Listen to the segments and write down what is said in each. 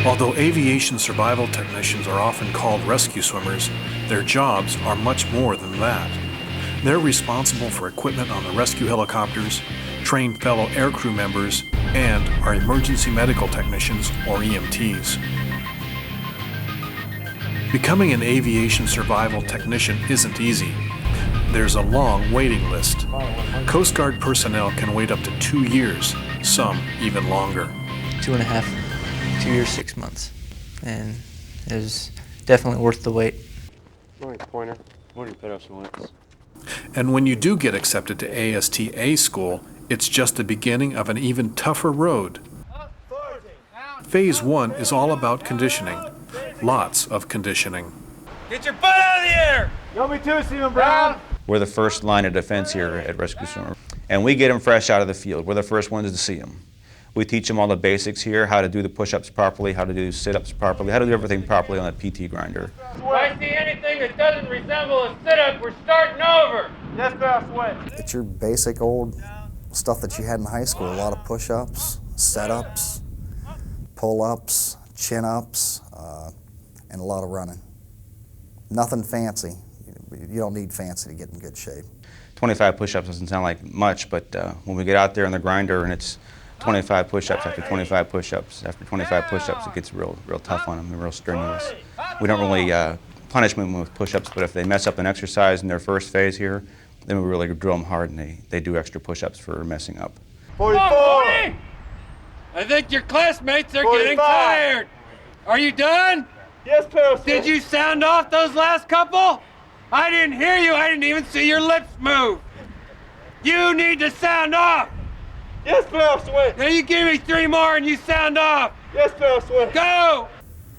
Although aviation survival technicians are often called rescue swimmers, their jobs are much more than that. They're responsible for equipment on the rescue helicopters, train fellow aircrew members, and are emergency medical technicians, or EMTs. Becoming an aviation survival technician isn't easy. There's a long waiting list. Coast Guard personnel can wait up to 2 years, some even longer. 2.5, 2 years, 6 months. And it was definitely worth the wait. Morning, Pointer. Morning, Pedro. And when you do get accepted to ASTA school, it's just the beginning of an even tougher road. Phase 1 is all about conditioning. Lots of conditioning. Get your butt out of the air! You me too, Stephen Brown. We're the first line of defense here at Rescue Swimmer. And we get them fresh out of the field. We're the first ones to see them. We teach them all the basics here, how to do the push-ups properly, how to do sit-ups properly, how to do everything properly on that PT grinder. If I see anything that doesn't resemble a sit-up, we're starting over. Yes, sir, Sweat. It's your basic old stuff that you had in high school. A lot of push-ups, set-ups, pull-ups, chin-ups, and a lot of running. Nothing fancy. You don't need fancy to get in good shape. 25 push-ups doesn't sound like much, but when we get out there on the grinder and it's 25 push-ups after 25 push-ups after 25 push-ups, it gets real tough on them and real strenuous. We don't really punish them with push-ups, but if they mess up an exercise in their first phase here, then we really drill them hard and they do extra push-ups for messing up. 44. I think your classmates are 45. getting tired. Are you done? Yes, Pedro. Did you sound off those last couple? I didn't hear you. I didn't even see your lips move. You need to sound off. Yes, Pedro, Sweat. Now you give me 3 more and you sound off. Yes, Pedro, Sweat. Go!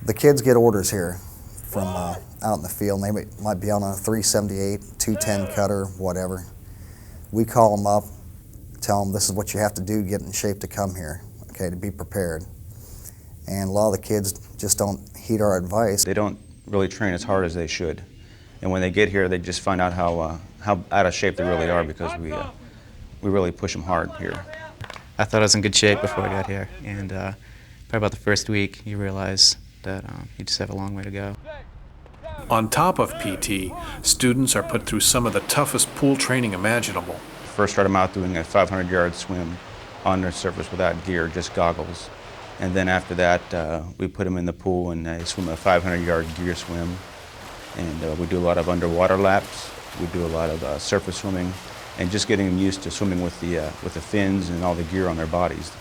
The kids get orders here from out in the field. They might be on a 378, 210 cutter, whatever. We call them up, tell them this is what you have to do to get in shape to come here, okay, to be prepared. And a lot of the kids just don't heed our advice. They don't really train as hard as they should. And when they get here, they just find out how out of shape they really are because we really push them hard here. I thought I was in good shape before I got here, and probably about the first week you realize that you just have a long way to go. On top of PT, students are put through some of the toughest pool training imaginable. First start them out doing a 500-yard swim on the surface without gear, just goggles. And then after that, we put them in the pool and they swim a 500-yard gear swim. And we do a lot of underwater laps. We do a lot of surface swimming, and just getting them used to swimming with the fins and all the gear on their bodies.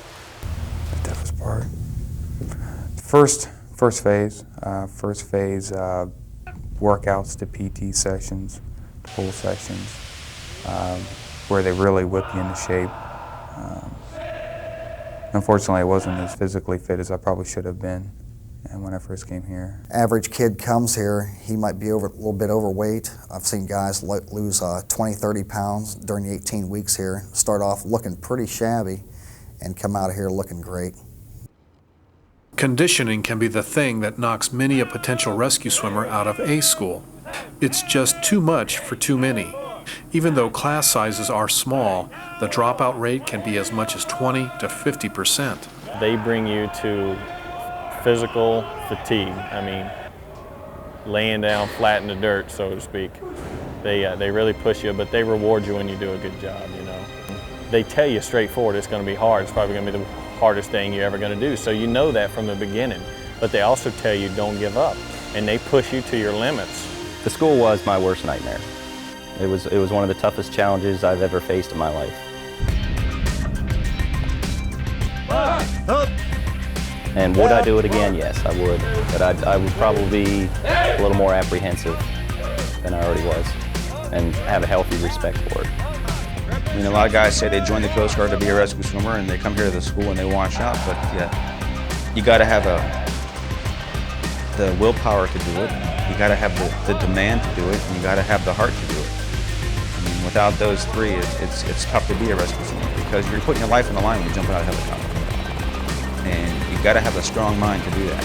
The toughest part. First phase, workouts to PT sessions, pool sessions, where they really whip you into shape. Unfortunately, I wasn't as physically fit as I probably should have been when I first came here. Average kid comes here, he might be a little bit overweight. I've seen guys lose 20, 30 pounds during the 18 weeks here, start off looking pretty shabby and come out of here looking great. Conditioning can be the thing that knocks many a potential rescue swimmer out of A school. It's just too much for too many. Even though class sizes are small, the dropout rate can be as much as 20 to 50%. They bring you to physical fatigue. I mean, laying down flat in the dirt, so to speak. They really push you, but they reward you when you do a good job, you know. They tell you straightforward it's going to be hard. It's probably going to be the hardest thing you're ever going to do, so you know that from the beginning. But they also tell you don't give up, and they push you to your limits. The school was my worst nightmare. It was one of the toughest challenges I've ever faced in my life. And would I do it again? Yes, I would. But I would probably be a little more apprehensive than I already was and have a healthy respect for it. I mean, a lot of guys say they join the Coast Guard to be a rescue swimmer and they come here to the school and they wash out, but yeah, you got to have the willpower to do it. You got to have the demand to do it, and you got to have the heart to do it. I mean, without those three, it's tough to be a rescue swimmer because you're putting your life on the line when you're jumping out of a helicopter. And you got to have a strong mind to do that.